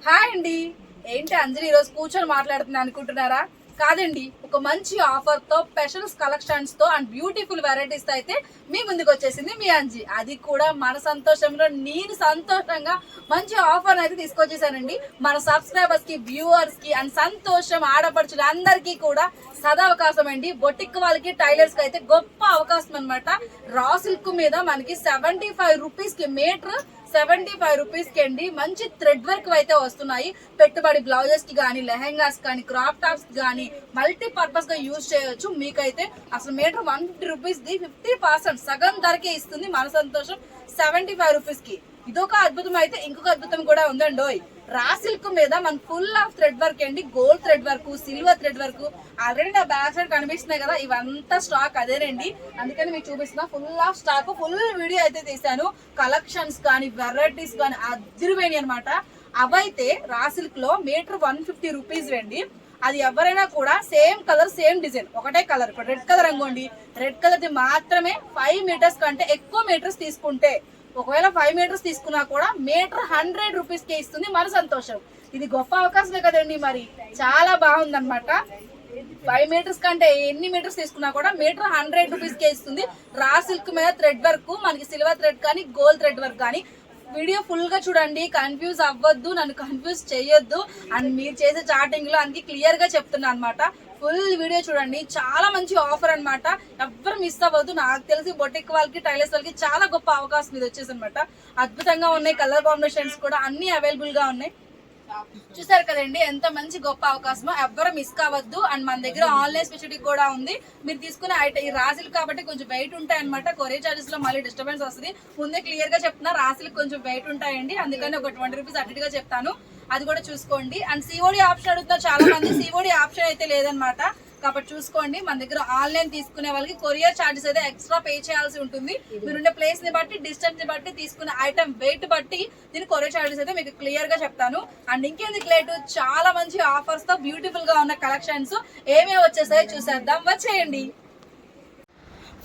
Hi అండి. ఏంటి అంజలి ఈరోజు కూర్చొని మాట్లాడుతున్నా అనుకుంటున్నారా? కాదండి, ఒక మంచి ఆఫర్ తో స్పెషల్ కలెక్షన్స్ తో అండ్ బ్యూటిఫుల్ వెరైటీస్ తో అయితే మీ ముందుకు వచ్చేసింది మీ అంజి. అది కూడా మన సంతోషంలో నేను సంతోషంగా మంచి ఆఫర్ అయితే తీసుకొచ్చేసానండి. మన సబ్స్క్రైబర్స్ కి, వ్యూవర్స్ కి అండ్ సంతోషం ఆడపడుచులు అందరికీ కూడా సదవకాశం అండి. బొటిక్ వాళ్ళకి, టైలర్స్ కి అయితే గొప్ప అవకాశం అనమాట. రా సిల్క్ మీద మనకి 75 రూపీస్ కి మీటర్, 75 రూపీస్ కి అండి మంచి థ్రెడ్ వర్క్ అయితే వస్తున్నాయి. పెట్టుబడి బ్లౌజెస్ కి కానీ, లెహెంగాస్ కానీ, క్రాప్ టాప్స్ కానీ మల్టీ పర్పస్ గా యూజ్ చేయొచ్చు. మీకైతే అసలు మీటర్ 150 రూపీస్ ది 50% సగం ధరకే ఇస్తుంది మన సంతోషం 75 రూపీస్ కి. ఇదొక అద్భుతం. అయితే ఇంకొక అద్భుతం కూడా ఉందండి. రా సిల్క్ మీద మన ఫుల్ ఆఫ్ థ్రెడ్ వర్క్ అండి. Gold thread work, silver thread work. Already నా బ్యాక్ సైడ్ కనిపిస్తున్నాయి కదా, ఇవంతా స్టాక్ అదేనండి. అందుకని మీకు చూపిస్తున్నా full of stock. Full video అయితే తీసాను. కలెక్షన్స్ కానీ, వెరైటీస్ కానీ అదిరిపోయినాయి అనమాట. అవైతే రా సిల్క్ లో మీటర్ 150 రూపీస్ అండి. అది ఎవరైనా కూడా సేమ్ కలర్, సేమ్ డిజైన్, ఒకటే కలర్. ఇప్పుడు రెడ్ కలర్ అనుకోండి, రెడ్ కలర్ ది మాత్రమే 5 మీటర్స్ కంటే ఎక్కువ మీటర్స్ తీసుకుంటే, ఒకవేళ 5 మీటర్స్ తీసుకున్నా కూడా మీటర్ 100 రూపీస్ కే ఇస్తుంది మన సంతోషం. ఇది గొప్ప అవకాశమే కదండి. మరి చాలా బాగుందన్నమాట. 5 మీటర్స్ కంటే ఎన్ని మీటర్స్ తీసుకున్నా కూడా మీటర్ 100 రూపీస్ కే ఇస్తుంది. రా సిల్క్ మీద థ్రెడ్ వర్క్, మనకి సిల్వర్ థ్రెడ్ కానీ, గోల్డ్ థ్రెడ్ వర్క్ కానీ. వీడియో ఫుల్ గా చూడండి, కన్ఫ్యూజ్ అవ్వద్దు, నన్ను కన్ఫ్యూజ్ చేయొద్దు. అండ్ మీరు చేసే చాటింగ్ లో అందుకే క్లియర్ గా చెప్తున్నా అనమాట. ఫుల్ వీడియో చూడండి. చాలా మంచి ఆఫర్ అనమాట. ఎవ్వరు మిస్ అవ్వద్దు. నాకు తెలిసి బొటిక్ వాళ్ళకి, టైలర్స్ వాళ్ళకి చాలా గొప్ప అవకాశం ఇది వచ్చేసి అనమాట. అద్భుతంగా ఉన్నాయి. కలర్ కాంబినేషన్స్ కూడా అన్ని అవైలబుల్ గా ఉన్నాయి. చూసారు కదండి, ఎంత మంచి గొప్ప అవకాశమో. ఎవ్వరు మిస్ కావద్దు. అండ్ మన దగ్గర ఆన్లైన్ ఫెసిలిటీ కూడా ఉంది. మీరు తీసుకునే ఐటమ్ ఈ రాశులు కాబట్టి కొంచెం వెయిట్ ఉంటాయి అనమాట. కొరియర్ చార్జెస్ లో మళ్ళీ డిస్టర్బెన్స్ వస్తుంది. ముందే క్లియర్ గా చెప్తున్నా, రాశులకు కొంచెం వెయిట్ ఉంటాయండి. అందుకని ఒక 20 రూపీస్ అటుగా చెప్తాను, అది కూడా చూసుకోండి. అండ్ సిఓడి ఆప్షన్ అడుగుతున్నారు చాలా మంది. సిఓడి ఆప్షన్ అయితే లేదనమాట, కాబట్టి చూసుకోండి. మన దగ్గర ఆన్లైన్ తీసుకునే వాళ్ళకి కొరియర్ చార్జెస్ అయితే ఎక్స్ట్రా పే చేయాల్సి ఉంటుంది. మీరుండే ప్లేస్ ని బట్టి, డిస్టెన్స్ ని బట్టి, తీసుకునే ఐటమ్ వెయిట్ బట్టి దీని కొరియర్ చార్జెస్ అయితే మీకు క్లియర్ గా చెప్తాను. అండ్ ఇంకెందుకు లేటు, చాలా మంచి ఆఫర్స్ తో బ్యూటిఫుల్ గా ఉన్న కలెక్షన్స్ ఏమేమి వచ్చేసాయో చూసేద్దాం, వచ్చేయండి.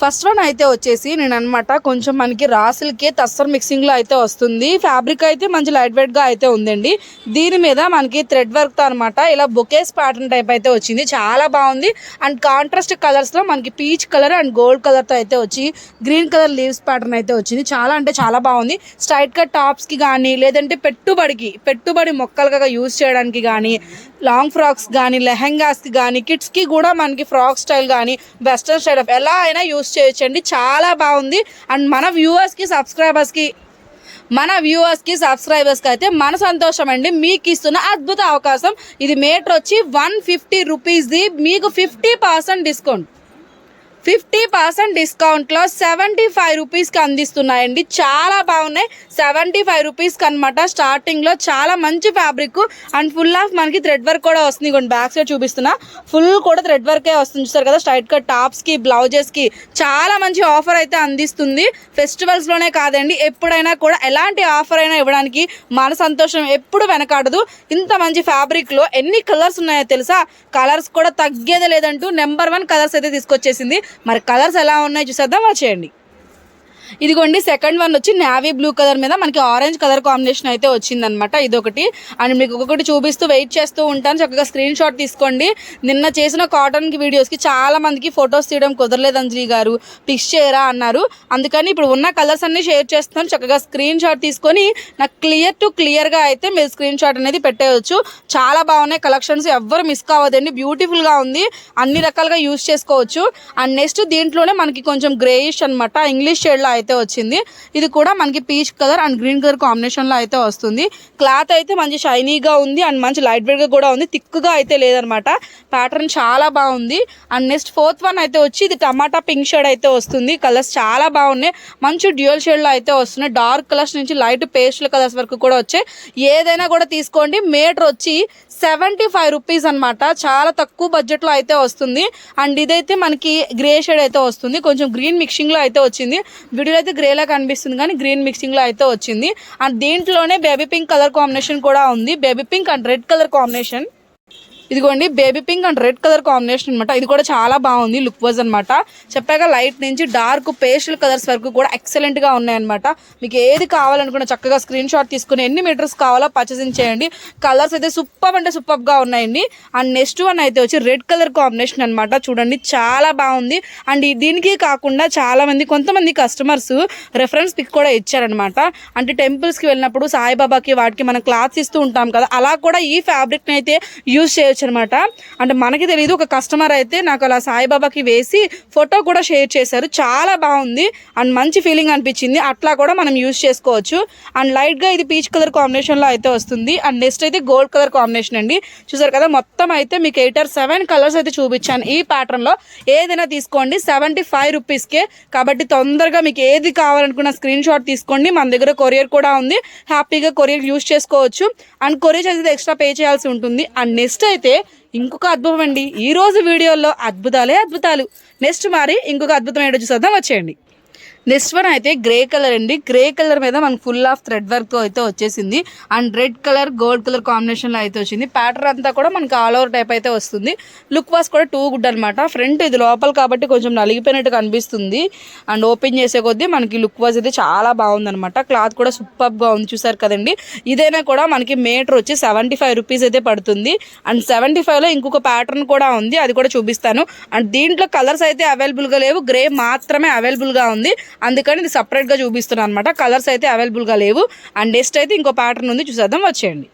ఫస్ట్ వన్ అయితే వచ్చేసి నేను అనమాట, కొంచెం మనకి రాసులకే తస్సర్ మిక్సింగ్ లో అయితే వస్తుంది. ఫ్యాబ్రిక్ అయితే మంచి లైట్ వెయిట్ గా అయితే ఉందండి. దీని మీద మనకి థ్రెడ్ వర్క్ తో అనమాట ఇలా బొకేస్ ప్యాటర్న్ టైప్ అయితే వచ్చింది. చాలా బాగుంది. అండ్ కాంట్రాస్ట్ కలర్స్ లో మనకి peach colour and gold colour తో అయితే వచ్చి గ్రీన్ కలర్ లీవ్స్ ప్యాటర్న్ అయితే వచ్చింది. చాలా అంటే చాలా బాగుంది. స్ట్రైట్ కట్ టాప్స్ కి కానీ, లేదంటే పెట్టుబడి మొక్కలుగా యూజ్ చేయడానికి కానీ, లాంగ్ ఫ్రాక్స్ కానీ, లెహెంగాస్ కి కానీ, కిడ్స్ కి కూడా మనకి ఫ్రాక్ స్టైల్ కానీ, వెస్ట్రన్ స్టైల్ ఆఫ్ ఎలా అయినా యూజ్ చేయొచ్చండి. చాలా బాగుంది. అండ్ మన వ్యూవర్స్ కి, సబ్స్క్రైబర్స్ కి అయితే మన సంతోషం అండి. మీకు ఇస్తున్న అద్భుత అవకాశం. ఇది మీటర్ వచ్చి 150 రూపీస్ ది, మీకు 50% డిస్కౌంట్. 50% డిస్కౌంట్లో 75 రూపీస్కి అందిస్తున్నాయండి. చాలా బాగున్నాయి. 75 రూపీస్కి అనమాట. స్టార్టింగ్లో చాలా మంచి ఫ్యాబ్రిక్ అండ్ ఫుల్ ఆఫ్ మనకి థ్రెడ్ వర్క్ కూడా వస్తుంది. కొన్ని బ్యాక్ సైడ్ చూపిస్తున్నా, ఫుల్ కూడా థ్రెడ్ వర్కే వస్తుంది. చూస్తారు కదా, స్ట్రైట్ కట్ టాప్స్కి, బ్లౌజెస్కి చాలా మంచి ఆఫర్ అయితే అందిస్తుంది. ఫెస్టివల్స్లోనే కాదండి, ఎప్పుడైనా కూడా ఎలాంటి ఆఫర్ అయినా ఇవ్వడానికి మన సంతోషం ఎప్పుడు వెనకాడదు. ఇంత మంచి ఫ్యాబ్రిక్లో ఎన్ని కలర్స్ ఉన్నాయో తెలుసా? కలర్స్ కూడా తగ్గేదే లేదంటూ నెంబర్ 1 కలర్స్ అయితే తీసుకొచ్చేసింది. మరి కలర్స్ ఎలా ఉన్నాయి చూసేద్దాం, వచ్చేయండి. ఇదిగోండి, సెకండ్ వన్ వచ్చి నేవీ బ్లూ కలర్ మీద మనకి ఆరెంజ్ కలర్ కాంబినేషన్ అయితే వచ్చిందనమాట. ఇదొకటి. అండ్ మీకు ఒక్కొక్కటి చూపిస్తూ వెయిట్ చేస్తూ ఉంటాను, చక్కగా స్క్రీన్ షాట్ తీసుకోండి. నిన్న చేసిన కాటన్ వీడియోస్కి చాలా మందికి ఫొటోస్ తీయడం కుదరలేదు అంజలి గారు, పిక్స్ చేయరా అన్నారు. అందుకని ఇప్పుడు ఉన్న కలర్స్ అన్ని షేర్ చేస్తున్నాను. చక్కగా స్క్రీన్ షాట్ తీసుకొని నాకు క్లియర్గా అయితే మీరు స్క్రీన్ షాట్ అనేది పెట్టేయచ్చు. చాలా బాగున్నాయి కలెక్షన్స్, ఎవ్వరు మిస్ కావద్దండి. బ్యూటిఫుల్గా ఉంది, అన్ని రకాలుగా యూజ్ చేసుకోవచ్చు. అండ్ నెక్స్ట్ దీంట్లోనే మనకి కొంచెం గ్రేయిష్ అనమాట, ఇంగ్లీష్ షేడ్లో అయితే వచ్చింది. ఇది కూడా మనకి peach colour and green colour combination లో అయితే వస్తుంది. క్లాత్ అయితే మంచి షైనీగా ఉంది అండ్ మంచి లైట్ వెయిట్ గా కూడా ఉంది. థిక్గా అయితే లేదనమాట. ప్యాటర్న్ చాలా బాగుంది. అండ్ నెక్స్ట్ ఫోర్త్ వన్ అయితే వచ్చి ఇది టమాటా పింక్ షేడ్ అయితే వస్తుంది. కలర్స్ చాలా బాగున్నాయి. మంచి డ్యూయల్ షేడ్ లో అయితే వస్తున్నాయి. డార్క్ కలర్స్ నుంచి లైట్ పేస్టల్ కలర్స్ వరకు కూడా వచ్చాయి. ఏదైనా కూడా తీసుకోండి. మీటర్ వచ్చి 75 రూపీస్ అనమాట. చాలా తక్కువ బడ్జెట్ లో అయితే వస్తుంది. అండ్ ఇదైతే మనకి గ్రే షేడ్ అయితే వస్తుంది. కొంచెం గ్రీన్ మిక్సింగ్ లో అయితే వచ్చింది. వీడియోలో అయితే గ్రేలా కనిపిస్తుంది కానీ గ్రీన్ మిక్సింగ్ లో అయితే వచ్చింది. అండ్ దీంట్లోనే బేబీ పింక్ కలర్ కాంబినేషన్ కూడా ఉంది. Baby pink and red colour combination. ఇదిగోండి baby pink and red colour combination అనమాట. ఇది కూడా చాలా బాగుంది లుక్ వైజ్ అనమాట. చెప్పాక లైట్ నుంచి డార్క్ పేస్టల్ కలర్స్ వరకు కూడా ఎక్సలెంట్ గా ఉన్నాయన్నమాట. మీకు ఏది కావాలనుకున్నా చక్కగా స్క్రీన్ షాట్ తీసుకుని ఎన్ని మీటర్స్ కావాలో పర్చేసింగ్ చేయండి. కలర్స్ అయితే సూపర్ అంటే సూపర్ గా ఉన్నాయండి. అండ్ నెక్స్ట్ వన్ అయితే వచ్చి రెడ్ కలర్ కాంబినేషన్ అనమాట. చూడండి చాలా బాగుంది. అండ్ దీనికి కాకుండా చాలా మంది కొంతమంది కస్టమర్స్ రెఫరెన్స్ పిక్ కూడా ఇచ్చారనమాట. అంటే టెంపుల్స్ కి వెళ్ళినప్పుడు సాయిబాబాకి వాటికి మనం క్లాత్స్ ఇస్తూ ఉంటాం కదా, అలా కూడా ఈ ఫ్యాబ్రిక్ ని అయితే యూజ్ చేయొచ్చు అనమాట. అంటే మనకి తెలియదు, ఒక కస్టమర్ అయితే నాకు అలా సాయిబాబాకి వేసి ఫోటో కూడా షేర్ చేశారు. చాలా బాగుంది అండ్ మంచి ఫీలింగ్ అనిపించింది. అట్లా కూడా మనం యూజ్ చేసుకోవచ్చు. అండ్ లైట్ గా ఇది పీచ్ కలర్ కాంబినేషన్ లో అయితే వస్తుంది. అండ్ నెక్స్ట్ అయితే గోల్డ్ కలర్ కాంబినేషన్ అండి. చూసారు కదా, మొత్తం అయితే మీకు 8 or 7 కలర్స్ అయితే చూపించాను. ఈ ప్యాటర్న్ లో ఏదైనా తీసుకోండి 75 రూపీస్కే. కాబట్టి తొందరగా మీకు ఏది కావాలనుకున్న స్క్రీన్ షాట్ తీసుకోండి. మన దగ్గర కొరియర్ కూడా ఉంది, హ్యాపీగా కొరియర్ యూజ్ చేసుకోవచ్చు. అండ్ కొరియర్ అయితే ఎక్స్ట్రా పే చేయాల్సి ఉంటుంది. అండ్ నెక్స్ట్ అయితే ఇంకొక అద్భుతం అండి. ఈ రోజు వీడియోలో అద్భుతాలే అద్భుతాలు. నెక్స్ట్ మరి ఇంకొక అద్భుతం ఏంటో చూద్దాం, వచ్చేయండి. నెక్స్ట్ వన్ అయితే గ్రే కలర్ అండి. గ్రే కలర్ మీద మనకు ఫుల్ ఆఫ్ థ్రెడ్ వర్క్ అయితే వచ్చేసింది. And red colour gold colour కాంబినేషన్లో అయితే వచ్చింది. ప్యాటర్న్ అంతా కూడా మనకి ఆల్ ఓవర్ టైప్ అయితే వస్తుంది. లుక్ వాస్ కూడా టూ గుడ్ అనమాట. ఫ్రంట్ ఇది లోపల కాబట్టి కొంచెం నలిగిపోయినట్టు కనిపిస్తుంది. అండ్ ఓపెన్ చేసే కొద్దీ మనకి లుక్ వాస్ అయితే చాలా బాగుందనమాట. క్లాత్ కూడా సూపర్గా ఉంది, చూసారు కదండి. ఇదైనా కూడా మనకి మీటర్ వచ్చి 75 రూపీస్ అయితే పడుతుంది. అండ్ 75లో ఇంకొక ప్యాటర్న్ కూడా ఉంది, అది కూడా చూపిస్తాను. అండ్ దీంట్లో కలర్స్ అయితే అవైలబుల్గా లేవు, గ్రే మాత్రమే అవైలబుల్గా ఉంది. అందుకని ఇది సపరేట్గా చూపిస్తున్నాను అనమాట. కలర్స్ అయితే అవైలబుల్గా లేవు. అండ్ నెక్స్ట్ అయితే ఇంకో ప్యాటర్న్ ఉంది, చూసేద్దాం, వచ్చేయండి.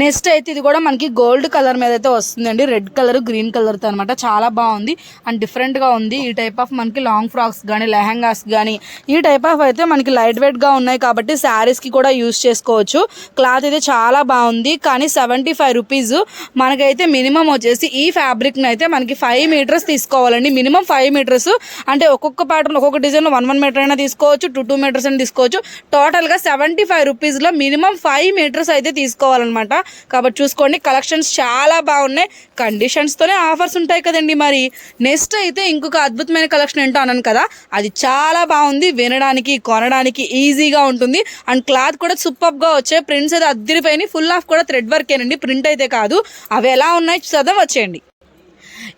నెక్స్ట్ అయితే ఇది కూడా మనకి గోల్డ్ కలర్ మీద అయితే వస్తుందండి. రెడ్ కలర్ గ్రీన్ కలర్తో అనమాట. చాలా బాగుంది అండ్ డిఫరెంట్గా ఉంది. ఈ టైప్ ఆఫ్ మనకి లాంగ్ ఫ్రాక్స్ కానీ లెహంగాస్ కానీ ఈ టైప్ ఆఫ్ అయితే మనకి లైట్ వెయిట్గా ఉన్నాయి కాబట్టి శారీస్కి కూడా యూస్ చేసుకోవచ్చు. క్లాత్ అయితే చాలా బాగుంది. కానీ 75 రూపీస్. మనకైతే మినిమం వచ్చేసి ఈ ఫ్యాబ్రిక్ని అయితే మనకి 5 మీటర్స్ తీసుకోవాలండి. Minimum 5 meters. అంటే ఒక్కొక్క ప్యాటర్న్ ఒక్కొక్క డిజైన్లో 1 మీటర్ అయినా తీసుకోవచ్చు, 2 మీటర్స్ అయినా తీసుకోవచ్చు. టోటల్గా 75 రూపీస్లో మినిమం 5 మీటర్స్ అయితే తీసుకోవాలన్నమాట. కాబట్టి చూసుకోండి, కలెక్షన్స్ చాలా బాగున్నాయి. కండిషన్స్తోనే ఆఫర్స్ ఉంటాయి కదండి. మరి నెక్స్ట్ అయితే ఇంకొక అద్భుతమైన కలెక్షన్ ఏంటో అన్నాను కదా, అది చాలా బాగుంది. వినడానికి కొనడానికి ఈజీగా ఉంటుంది. అండ్ క్లాత్ కూడా సూపర్గా వచ్చాయి. ప్రింట్స్ అయితే అద్దరిపోయినాయి. ఫుల్ ఆఫ్ కూడా థ్రెడ్ వర్కేనండి, ప్రింట్ అయితే కాదు. అవి ఎలా ఉన్నాయి చూద్దాం, వచ్చేయండి.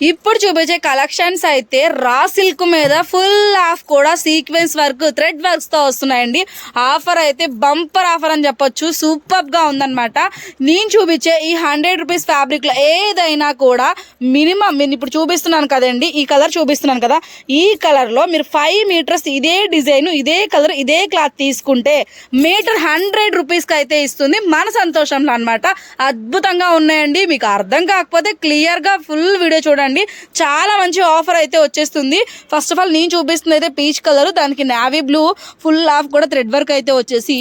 ఇప్పుడు చూపించే కలెక్షన్స్ అయితే రా సిల్క్ మీద ఫుల్ ఆఫ్ కూడా సీక్వెన్స్ వర్క్ థ్రెడ్ వర్క్స్ తో వస్తున్నాయండి. ఆఫర్ అయితే బంపర్ ఆఫర్ అని చెప్పొచ్చు. సూపర్ గా ఉందన్నమాట. నేను చూపించే ఈ 100 రూపీస్ ఫ్యాబ్రిక్ లో ఏదైనా కూడా మినిమం నేను ఇప్పుడు చూపిస్తున్నాను కదండి, ఈ కలర్ చూపిస్తున్నాను కదా, ఈ కలర్ లో మీరు 5 మీటర్స్ ఇదే డిజైన్ ఇదే కలర్ ఇదే క్లాత్ తీసుకుంటే మీటర్ 100 రూపీస్ కి అయితే ఇస్తుంది మన సంతోషంలో అనమాట. అద్భుతంగా ఉన్నాయండి. మీకు అర్థం కాకపోతే క్లియర్ గా ఫుల్ వీడియో చూడండి. చాలా మంచి ఆఫర్ అయితే వచ్చేస్తుంది. ఫస్ట్ ఆఫ్ ఆల్ నేను చూపిస్తుంది అయితే పీచ్ కలర్, దానికి నావీ బ్లూ ఫుల్ ఆఫ్ కూడా థ్రెడ్ వర్క్ అయితే వచ్చేసి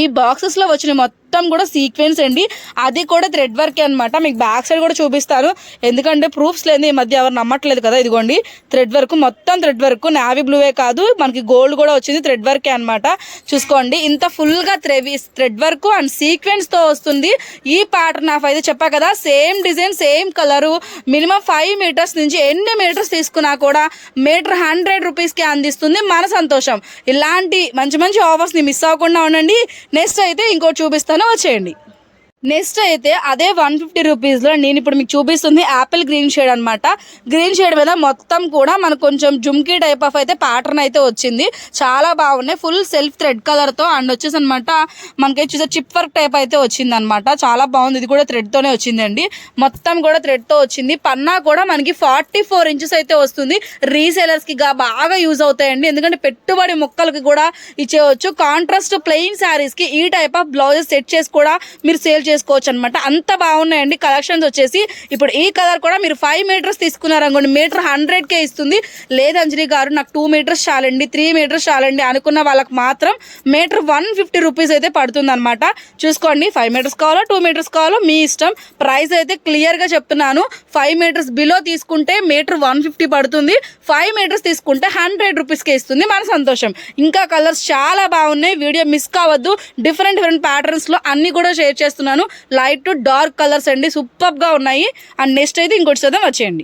ఈ బాక్సెస్ లో వచ్చిన మొత్తం కూడా సీక్వెన్స్ అండి. అది కూడా థ్రెడ్ వర్క్ అనమాట. మీకు బ్యాక్ సైడ్ కూడా చూపిస్తాను, ఎందుకంటే ప్రూఫ్స్ లేదు ఈ మధ్య ఎవరు నమ్మట్లేదు కదా. ఇదిగోండి థ్రెడ్ వర్క్, మొత్తం థ్రెడ్ వర్క్. నావీ బ్లూవే కాదు మనకి గోల్డ్ కూడా వచ్చింది, థ్రెడ్ వర్కే అనమాట. చూసుకోండి, ఇంత ఫుల్ గా థ్రెడ్ వర్క్ అండ్ సీక్వెన్స్ తో వస్తుంది. ఈ ప్యాటర్న్ ఆఫ్ అయితే చెప్పా కదా, same design same colour. Minimum 5 meters నుంచి ఎన్ని మీటర్స్ తీసుకున్నా కూడా మీటర్ 100 రూపీస్ కి అందిస్తుంది మన సంతోషం. ఇలాంటి మంచి మంచి ఆఫర్స్ ని మిస్ అవ్వకుండా ఉండండి. నెక్స్ట్ అయితే ఇంకోటి చూపిస్తాను, వచ్చేయండి. నెక్స్ట్ అయితే అదే 150 రూపీస్లో నేను ఇప్పుడు మీకు చూపిస్తుంది యాపిల్ గ్రీన్ షేడ్ అనమాట. గ్రీన్ షేడ్ మీద మొత్తం కూడా మనకు కొంచెం జుమ్కీ టైప్ ఆఫ్ అయితే ప్యాటర్న్ అయితే వచ్చింది. చాలా బాగున్నాయి. ఫుల్ సెల్ఫ్ థ్రెడ్ కలర్తో అండ్ వచ్చేసి అనమాట మనకైతే చూసే చిప్ వర్క్ టైప్ అయితే వచ్చింది అనమాట. చాలా బాగుంది. ఇది కూడా థ్రెడ్తోనే వచ్చిందండి, మొత్తం కూడా థ్రెడ్తో వచ్చింది. పన్నా కూడా మనకి 44 ఇంచెస్ అయితే వస్తుంది. రీసేలర్స్కి బాగా యూజ్ అవుతాయండి, ఎందుకంటే పెట్టుబడి మొక్కలకి కూడా ఇచ్చేయచ్చు. కాంట్రాస్ట్ ప్లెయిన్ శారీస్కి ఈ టైప్ ఆఫ్ బ్లౌజెస్ సెట్ చేసి కూడా మీరు సేల్ చేసుకోవచ్చు అనమాట. అంత బాగున్నాయండి కలెక్షన్స్ వచ్చేసి. ఇప్పుడు ఈ కలర్ కూడా మీరు 5 మీటర్స్ తీసుకున్నారనుకోండి, మీటర్ 100కే ఇస్తుంది. లేదు అంజలి గారు నాకు 2 మీటర్స్ చాలండి, 3 మీటర్స్ చాలండి అనుకున్న వాళ్ళకి మాత్రం మీటర్ 150 రూపీస్ అయితే పడుతుంది అనమాట. చూసుకోండి, 5 మీటర్స్ కావాలో 2 మీటర్స్ కావాలో మీ ఇష్టం. ప్రైస్ అయితే క్లియర్గా చెప్తున్నాను. 5 మీటర్స్ బిలో తీసుకుంటే మీటర్ 150 పడుతుంది. 5 మీటర్స్ తీసుకుంటే 100 రూపీస్కే ఇస్తుంది మన సంతోషం. ఇంకా కలర్స్ చాలా బాగున్నాయి, వీడియో మిస్ కావద్దు. డిఫరెంట్ ప్యాటర్న్స్లో అన్ని కూడా షేర్ చేస్తున్నాను. లైట్ టు డార్క్ కలర్స్ అండి, సూపర్ గా ఉన్నాయి. అండ్ నెక్స్ట్ అయితే ఇంకోటి చూద్దాం, వచ్చేయండి.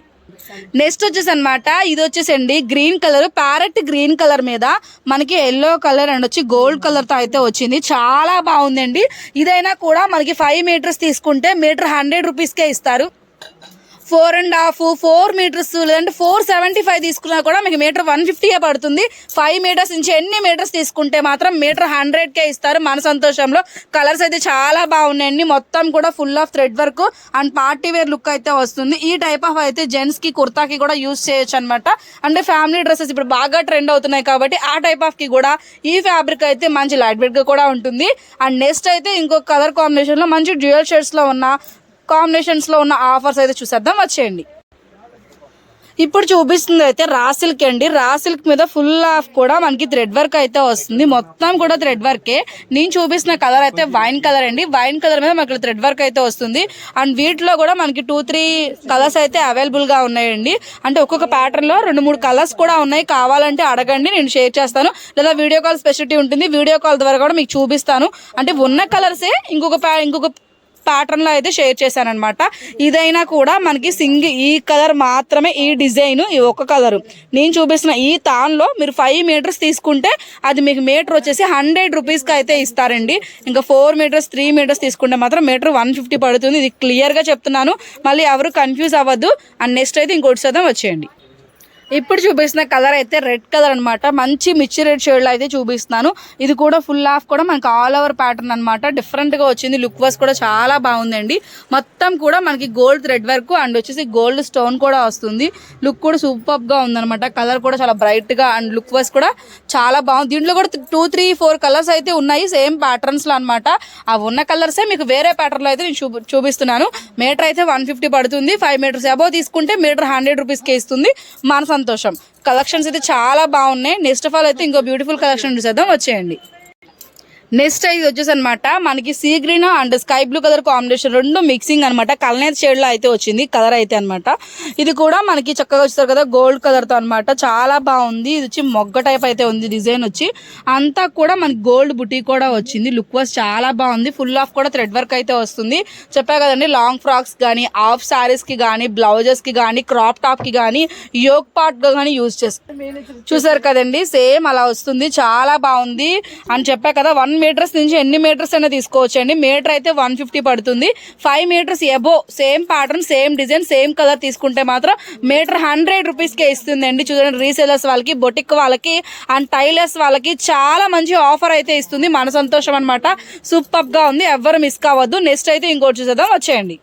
నెక్స్ట్ వచ్చేసి అనమాట ఇది వచ్చేసండి green colour, parrot green colour మీద మనకి ఎల్లో కలర్ అండ్ వచ్చి గోల్డ్ కలర్ తో అయితే వచ్చింది. చాలా బాగుందండి. ఇదైనా కూడా మనకి 5 మీటర్స్ తీసుకుంటే మీటర్ 100 రూపీస్కే ఇస్తారు. 4.5 4 మీటర్స్ లేదంటే 475 తీసుకున్నా కూడా మీకు మీటర్ 150 పడుతుంది. 5 మీటర్స్ నుంచి ఎన్ని మీటర్స్ తీసుకుంటే మాత్రం మీటర్ 100కే ఇస్తారు మన సంతోషంలో. కలర్స్ అయితే చాలా బాగున్నాయండి. మొత్తం కూడా full of thread work and party wear look అయితే వస్తుంది. ఈ టైప్ ఆఫ్ అయితే జెంట్స్ కి కుర్తాకి కూడా యూజ్ చేయొచ్చు అనమాట. అంటే ఫ్యామిలీ డ్రెస్సెస్ ఇప్పుడు బాగా ట్రెండ్ అవుతున్నాయి కాబట్టి ఆ టైప్ ఆఫ్ కి కూడా ఈ ఫ్యాబ్రిక్ అయితే మంచి లైట్ వెయిట్ గా కూడా ఉంటుంది. అండ్ నెక్స్ట్ అయితే ఇంకొక కలర్ కాంబినేషన్ లో మంచి డ్యూయల్ షేడ్స్ లో ఉన్న కాంబినేషన్స్ లో ఉన్న ఆఫర్స్ అయితే చూసేద్దాం వచ్చేయండి. ఇప్పుడు చూపిస్తుంది అయితే రా సిల్క్ అండి. రా సిల్క్ మీద ఫుల్ ఆఫ్ కూడా మనకి థ్రెడ్ వర్క్ అయితే వస్తుంది. మొత్తం కూడా థ్రెడ్ వర్కే. నేను చూపిస్తున్న కలర్ అయితే వైన్ కలర్ అండి. వైన్ కలర్ మీద మనకి థ్రెడ్ వర్క్ అయితే వస్తుంది. అండ్ వీటిలో కూడా మనకి 2-3 కలర్స్ అయితే అవైలబుల్ గా ఉన్నాయండి. అంటే ఒక్కొక్క ప్యాటర్న్ లో 2-3 కలర్స్ కూడా ఉన్నాయి. కావాలంటే అడగండి, నేను షేర్ చేస్తాను. లేదా వీడియో కాల్ స్పెషాలిటీ ఉంటుంది, వీడియో కాల్ ద్వారా కూడా మీకు చూపిస్తాను. అంటే ఉన్న కలర్సే ఇంకొక ప్యాటర్న్ లో అయితే షేర్ చేశాను అనమాట. ఇదైనా కూడా మనకి ఈ కలర్ మాత్రమే, ఈ డిజైన్ ఈ ఒక్క కలర్ నేను చూపిస్తున్న ఈ తాన్లో మీరు 5 మీటర్స్ తీసుకుంటే అది మీకు మీటర్ వచ్చేసి 100 రూపీస్కి అయితే ఇస్తారండి. ఇంకా 4 మీటర్స్ 3 మీటర్స్ తీసుకుంటే మాత్రం మీటర్ 150 పడుతుంది. ఇది క్లియర్ గా చెప్తున్నాను, మళ్ళీ ఎవరు కన్ఫ్యూజ్ అవ్వద్దు. అండ్ నెక్స్ట్ అయితే ఇంకోటి శాతం వచ్చేయండి. ఇప్పుడు చూపిస్తున్న కలర్ అయితే రెడ్ కలర్ అనమాట. మంచి మిర్చి రెడ్ షేడ్ లో అయితే చూపిస్తున్నాను. ఇది కూడా ఫుల్ ఆఫ్ కూడా మనకి ఆల్ ఓవర్ ప్యాటర్న్ అనమాట. డిఫరెంట్ గా వచ్చింది. లుక్ వైస్ కూడా చాలా బాగుందండి. మొత్తం కూడా మనకి గోల్డ్ థ్రెడ్ వర్క్ అండ్ వచ్చేసి గోల్డ్ స్టోన్ కూడా వస్తుంది. లుక్ కూడా సూపర్ గా ఉందనమాట. కలర్ కూడా చాలా బ్రైట్ గా అండ్ లుక్ వైస్ కూడా చాలా బాగుంది. దీంట్లో కూడా 2-3-4 కలర్స్ అయితే ఉన్నాయి సేమ్ ప్యాటర్న్స్ లో అనమాట. ఆ ఉన్న కలర్సే మీకు వేరే ప్యాటర్న్ లో అయితే నేను చూపిస్తున్నాను. మీటర్ అయితే 150 పడుతుంది. 5 మీటర్స్ అబోవ్ తీసుకుంటే మీటర్ 100 రూపీస్కి ఇస్తుంది మన సంతోషం. కలెక్షన్స్ అయితే చాలా బాగున్నాయి. నెక్స్ట్ ఆఫ్ ఆల్ అయితే ఇంకో బ్యూటిఫుల్ కలెక్షన్ చూసేద్దాం వచ్చేయండి. నెక్స్ట్ ఇది వచ్చేసి అనమాట మనకి sea green and sky blue colour combination రెండు మిక్సింగ్ అనమాట. కల్నేత్ షేడ్ లో అయితే వచ్చింది కలర్ అయితే అనమాట. ఇది కూడా మనకి చక్కగా వచ్చారు కదా గోల్డ్ కలర్ తో అనమాట. చాలా బాగుంది. ఇది వచ్చి మొగ్గ టైప్ అయితే ఉంది. డిజైన్ వచ్చి అంతా కూడా మనకి గోల్డ్ బుటీ కూడా వచ్చింది. లుక్ వాస్ చాలా బాగుంది. ఫుల్ ఆఫ్ కూడా థ్రెడ్ వర్క్ అయితే వస్తుంది. చెప్పా కదండి, లాంగ్ ఫ్రాక్స్ కానీ హాఫ్ సారీస్ కి కానీ బ్లౌజెస్ కి కానీ క్రాప్ టాప్ కి కానీ యోగ్ పార్ట్ గా కానీ యూజ్ చేస్తారు. చూసారు కదండి, సేమ్ అలా వస్తుంది. చాలా బాగుంది అని చెప్పా కదా. 1 మీటర్స్ నుంచి ఎన్ని మీటర్స్ అయినా తీసుకోవచ్చు అండి. మీటర్ అయితే 150 పడుతుంది. 5 meters above same pattern same design same colour తీసుకుంటే మాత్రం మీటర్ 100 రూపీస్కే ఇస్తుంది అండి. చూడండి, రీసేలర్స్ వాళ్ళకి బొటిక్ వాళ్ళకి అండ్ టైలర్స్ వాళ్ళకి చాలా మంచి ఆఫర్ అయితే ఇస్తుంది. మన సంతోషం అనమాట. సూపర్ గా ఉంది, ఎవ్వరు మిస్ కావద్దు. నెక్స్ట్ అయితే ఇంకోటి చూసేద్దాం వచ్చేయండి.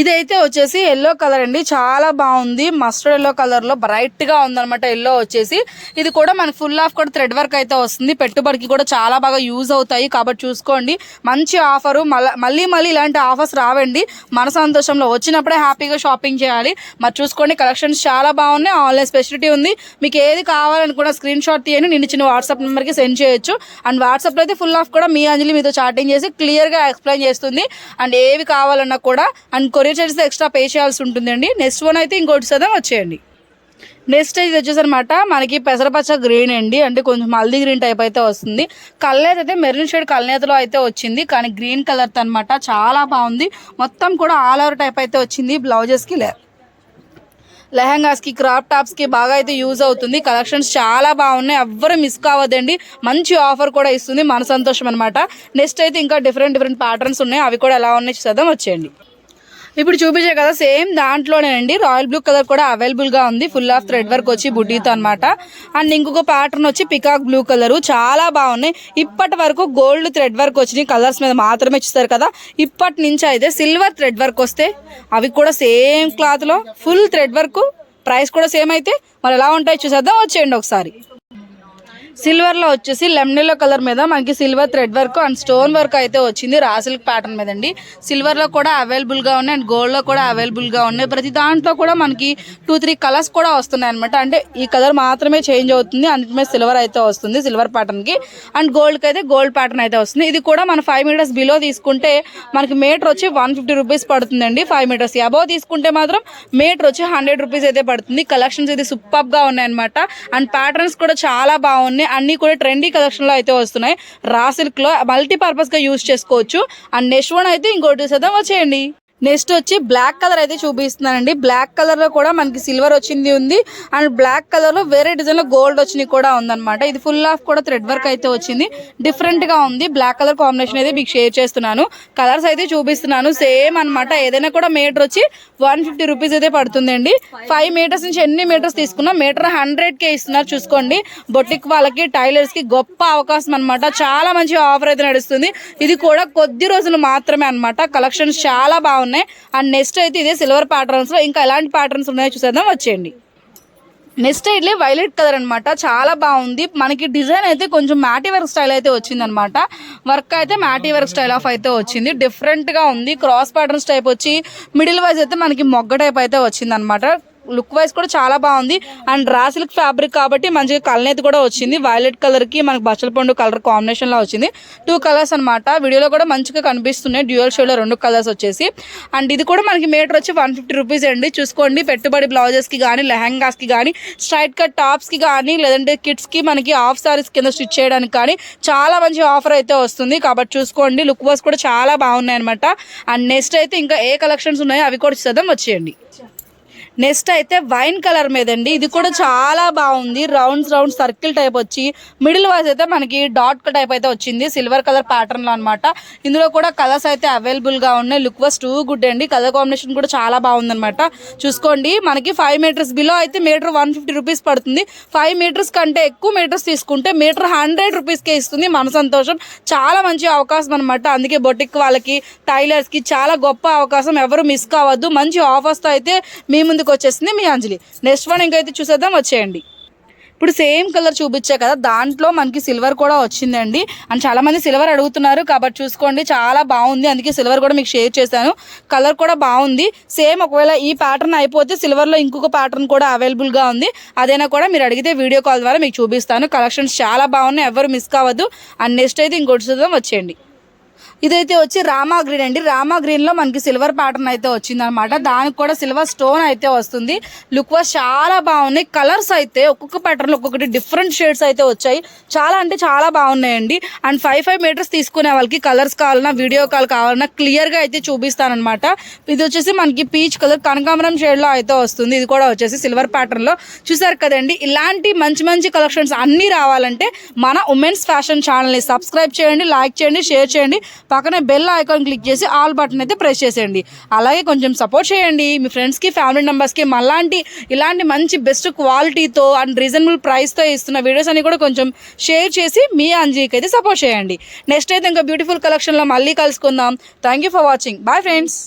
ఇదైతే వచ్చేసి ఎల్లో కలర్ అండి. చాలా బాగుంది. మస్టర్డ్ ఎల్లో కలర్ లో బ్రైట్ గా ఉందన్నమాట. ఎల్లో వచ్చేసి ఇది కూడా మనకి ఫుల్ ఆఫ్ కూడా థ్రెడ్ వర్క్ అయితే వస్తుంది. పెట్టుబడికి కూడా చాలా బాగా యూజ్ అవుతాయి కాబట్టి చూసుకోండి. మంచి ఆఫరు. మళ్ళీ ఇలాంటి ఆఫర్స్ రావండి. మన సంతోషంలో వచ్చినప్పుడే హ్యాపీగా షాపింగ్ చేయాలి. మరి చూసుకోండి, కలెక్షన్స్ చాలా బాగున్నాయి. ఆన్లైన్ స్పెషాలిటీ ఉంది. మీకు ఏది కావాలనుకున్న స్క్రీన్ షాట్ తీయండి, నేను ఇచ్చిన వాట్సాప్ నెంబర్కి సెండ్ చేయొచ్చు. అండ్ వాట్సాప్ లో అయితే ఫుల్ ఆఫ్ కూడా మీ అంజలి మీతో చాటింగ్ చేసి క్లియర్ గా ఎక్స్ప్లెయిన్ చేస్తుంది. అండ్ ఏవి కావాలన్నా కూడా and courier charges extra pay చేయాల్సి ఉంటుందండి. నెక్స్ట్ వన్ అయితే ఇంకోటి సదా వచ్చేయండి. నెక్స్ట్ ఇది వచ్చేసి అనమాట మనకి పెసరపచ్చ గ్రీన్ అండి. అంటే కొంచెం హల్దీ గ్రీన్ టైప్ అయితే వస్తుంది. కల్నేత అయితే మెరూన్ షేడ్ కల్నేతలో అయితే వచ్చింది, కానీ గ్రీన్ కలర్ అనమాట. చాలా బాగుంది. మొత్తం కూడా ఆల్ ఓవర్ టైప్ అయితే వచ్చింది. బ్లౌజెస్ కి లెహంగాస్ కి క్రాప్ టాప్స్ కి బాగా అయితే యూజ్ అవుతుంది. కలెక్షన్స్ చాలా బాగున్నాయి, ఎవ్వరు మిస్ కావద్దండి. మంచి ఆఫర్ కూడా ఇస్తుంది మన సంతోషం అనమాట. నెక్స్ట్ అయితే ఇంకా డిఫరెంట్ ప్యాటర్న్స్ ఉన్నాయి, అవి కూడా ఎలా ఉన్నాయి చూద్దాం వచ్చేయండి. ఇప్పుడు చూపించే కదా సేమ్ దాంట్లోనేనండి. రాయల్ బ్లూ కలర్ కూడా అవైలబుల్ గా ఉంది. ఫుల్ ఆఫ్ థ్రెడ్ వర్క్ వచ్చి బుడ్డీతో అనమాట. అండ్ ఇంకొక ప్యాటర్న్ వచ్చి పికాక్ బ్లూ కలర్. చాలా బాగున్నాయి. ఇప్పటి వరకు గోల్డ్ థ్రెడ్ వర్క్ వచ్చినాయి కలర్స్ మీద మాత్రమే చూస్తారు కదా. ఇప్పటి నుంచి అయితే సిల్వర్ థ్రెడ్ వర్క్ వస్తే అవి కూడా సేమ్ క్లాత్ లో ఫుల్ థ్రెడ్ వర్క్, ప్రైస్ కూడా సేమ్ అయితే మరి ఎలా ఉంటాయి చూసేద్దాం వచ్చేయండి ఒకసారి. సిల్వర్ లో వచ్చేసి లెమన్ ఎల్లో కలర్ మీద మనకి silver thread work and stone work అయితే వచ్చింది. రా సిల్క్ ప్యాటర్న్ మీద అండి. సిల్వర్ లో కూడా అవైలబుల్ గా ఉన్నాయి అండ్ గోల్డ్ లో కూడా అవైలబుల్ గా ఉన్నాయి. ప్రతి దాంట్లో కూడా మనకి 2-3 కలర్స్ కూడా వస్తున్నాయి అనమాట. అంటే ఈ కలర్ మాత్రమే చేంజ్ అవుతుంది, అన్నిటి మీద సిల్వర్ అయితే వస్తుంది సిల్వర్ ప్యాటర్న్ కి. అండ్ గోల్డ్ కి అయితే గోల్డ్ ప్యాటర్న్ అయితే వస్తుంది. ఇది కూడా మన 5 మీటర్స్ బిలో తీసుకుంటే మనకి మీటర్ వచ్చి 150 రూపీస్ పడుతుందండి. 5 మీటర్స్ అబోవ్ తీసుకుంటే మాత్రం మీటర్ వచ్చి 100 రూపీస్ అయితే పడుతుంది. కలెక్షన్స్ అయితే సూపర్ గా ఉన్నాయి అనమాట. అండ్ ప్యాటర్న్స్ కూడా చాలా బాగున్నాయి. అన్ని కూడా ట్రెండీ కలెక్షన్ లో అయితే వస్తున్నాయి. రా సిల్క్ లో మల్టీపర్పస్ గా యూజ్ చేసుకోవచ్చు. అండ్ నెక్స్ట్ వన్ అయితే ఇంకోటి చూసేద్దాం వచ్చేయండి. నెక్స్ట్ వచ్చి బ్లాక్ కలర్ అయితే చూపిస్తున్నానండి. బ్లాక్ కలర్ లో కూడా మనకి సిల్వర్ వచ్చింది ఉంది అండ్ బ్లాక్ కలర్ లో వేరే డిజైన్ లో గోల్డ్ వచ్చింది కూడా ఉందన్నమాట. ఇది ఫుల్ ఆఫ్ కూడా థ్రెడ్ వర్క్ అయితే వచ్చింది, డిఫరెంట్ గా ఉంది. బ్లాక్ కలర్ కాంబినేషన్ అయితే మీకు షేర్ చేస్తున్నాను. కలర్స్ అయితే చూపిస్తున్నాను సేమ్ అన్నమాట. ఏదైనా కూడా మీటర్ వచ్చి 150 రూపీస్ అయితే పడుతుందండి. 5 మీటర్స్ నుంచి ఎన్ని మీటర్స్ తీసుకున్నా మీటర్ 100K ఇస్తున్నారు. చూసుకోండి, బొటిక్ వాళ్ళకి టైలర్స్ కి గొప్ప అవకాశం అన్నమాట. చాలా మంచి ఆఫర్ అయితే నడుస్తుంది. ఇది కూడా కొద్ది రోజులు మాత్రమే అన్నమాట. కలెక్షన్స్ చాలా బాగున్నాయి. అండ్ నెక్స్ట్ అయితే ఇదే సిల్వర్ ప్యాటర్న్స్ లో ఇంకా ఎలాంటి ప్యాటర్న్స్ ఉన్నాయో చూసేద్దాం, వచ్చేయండి. నెక్స్ట్ అయితే వైలెట్ కలర్ అనమాట, చాలా బాగుంది. మనకి డిజైన్ అయితే కొంచెం మ్యాటీ వర్క్ స్టైల్ అయితే వచ్చింది అనమాట. వర్క్ అయితే మ్యాటీ వర్క్ స్టైల్ ఆఫ్ అయితే వచ్చింది, డిఫరెంట్ గా ఉంది. క్రాస్ ప్యాటర్న్స్ టైప్ వచ్చి మిడిల్ వైజ్ అయితే మనకి మొగ్గ టైప్ అయితే వచ్చింది అనమాట. లుక్ వైజ్ కూడా చాలా బాగుంది. అండ్ రా సిల్క్ ఫ్యాబ్రిక్ కాబట్టి మంచిగా కలనేది కూడా వచ్చింది. వైలెట్ కలర్ కి మనకి బచ్చల పండు కలర్ కాంబినేషన్ లో వచ్చింది. 2 కలర్స్ అనమాట. వీడియోలో కూడా మంచిగా కనిపిస్తున్నాయి, డ్యూయల్ షేడ్ లో 2 కలర్స్ వచ్చేసి. అండ్ ఇది కూడా మనకి మీటర్ వచ్చి 150 రూపీస్ అండి. చూసుకోండి, పెట్టుబడి బ్లౌజెస్ కి కానీ, లెహంగాస్ కి కానీ, స్ట్రైట్ కట్ టాప్స్ కి కానీ, లేదంటే కిడ్స్ కి మనకి హాఫ్ సారీస్ కింద స్టిచ్ చేయడానికి కానీ చాలా మంచి ఆఫర్ అయితే వస్తుంది. కాబట్టి చూసుకోండి, లుక్ వైజ్ కూడా చాలా బాగున్నాయి అనమాట. అండ్ నెక్స్ట్ అయితే ఇంకా ఏ కలెక్షన్స్ ఉన్నాయో అవి కూడా చూద్దాం, వచ్చేయండి. నెక్స్ట్ అయితే వైన్ కలర్ మీద అండి. ఇది కూడా చాలా బాగుంది. రౌండ్ సర్కిల్ టైప్ వచ్చి మిడిల్ వైజ్ అయితే మనకి డాట్ టైప్ అయితే వచ్చింది, సిల్వర్ కలర్ ప్యాటర్న్ లో అనమాట. ఇందులో కూడా కలర్స్ అయితే అవైలబుల్ గా ఉన్నాయి. లుక్ వాస్ టూ గుడ్ అండి. కలర్ కాంబినేషన్ కూడా చాలా బాగుంది అనమాట. చూసుకోండి, మనకి 5 మీటర్స్ బిలో అయితే మీటర్ 150 రూపీస్ పడుతుంది. 5 మీటర్స్ కంటే ఎక్కువ మీటర్స్ తీసుకుంటే మీటర్ 100 రూపీస్కే ఇస్తుంది. మన సంతోషం, చాలా మంచి అవకాశం అనమాట. అందుకే బొటిక్ వాళ్ళకి, టైలర్స్ కి చాలా గొప్ప అవకాశం, ఎవరు మిస్ కావద్దు. మంచి ఆఫర్స్ తో అయితే మీ ముందు వచ్చేసింది మీ అంజలి. నెక్స్ట్ వన్ ఇంకైతే చూసేద్దాం, వచ్చేయండి. ఇప్పుడు సేమ్ కలర్ చూపించా కదా, దాంట్లో మనకి సిల్వర్ కూడా వచ్చిందండి. అండ్ చాలా మంది సిల్వర్ అడుగుతున్నారు కాబట్టి చూసుకోండి, చాలా బాగుంది. అందుకే సిల్వర్ కూడా మీకు షేర్ చేశాను. కలర్ కూడా బాగుంది. సేమ్ ఒకవేళ ఈ ప్యాటర్న్ అయిపోతే సిల్వర్ లో ఇంకొక ప్యాటర్న్ కూడా అవైలబుల్ గా ఉంది. అదైనా కూడా మీరు అడిగితే వీడియో కాల్ ద్వారా మీకు చూపిస్తాను. కలెక్షన్స్ చాలా బాగున్నాయి, ఎవరు మిస్ కావద్దు. అండ్ నెక్స్ట్ అయితే ఇంకోటి చూద్దాం, వచ్చేయండి. ఇదైతే వచ్చి రామా గ్రీన్ అండి. రామా గ్రీన్ లో మనకి సిల్వర్ ప్యాటర్న్ అయితే వచ్చింది అనమాట. దానికి కూడా సిల్వర్ స్టోన్ అయితే వస్తుంది. లుక్ వాస్ చాలా బాగున్నాయి. కలర్స్ అయితే ఒక్కొక్క ప్యాటర్న్ లో ఒక్కొక్కటి డిఫరెంట్ షేడ్స్ అయితే వచ్చాయి. చాలా అంటే చాలా బాగున్నాయండి. అండ్ 5 మీటర్స్ తీసుకునే వాళ్ళకి కలర్స్ కావాలన్నా, వీడియో కాల్ కావాలన్నా క్లియర్ గా అయితే చూపిస్తానమాట. ఇది వచ్చేసి మనకి పీచ్ కలర్ కనకాంబరం షేడ్ లో అయితే వస్తుంది. ఇది కూడా వచ్చేసి సిల్వర్ ప్యాటర్న్ లో. చూసారు కదండి, ఇలాంటి మంచి కలెక్షన్స్ అన్ని రావాలంటే మన ఉమెన్స్ ఫ్యాషన్ ఛానల్ ని సబ్స్క్రైబ్ చేయండి, లైక్ చేయండి, షేర్ చేయండి. పక్కనే బెల్ ఐకాన్ క్లిక్ చేసి ఆల్ బటన్ అయితే ప్రెస్ చేసేయండి. అలాగే కొంచెం సపోర్ట్ చేయండి మీ ఫ్రెండ్స్కి, ఫ్యామిలీ మెంబర్స్కి. ఇలాంటి మంచి బెస్ట్ క్వాలిటీతో అండ్ రీజనబుల్ ప్రైస్తో ఇస్తున్న వీడియోస్ అన్ని కూడా కొంచెం షేర్ చేసి మీ అంజీకి అయితే సపోర్ట్ చేయండి. నెక్స్ట్ అయితే ఇంకా బ్యూటిఫుల్ కలెక్షన్లో మళ్ళీ కలుసుకుందాం. Thank you for watching. Bye friends.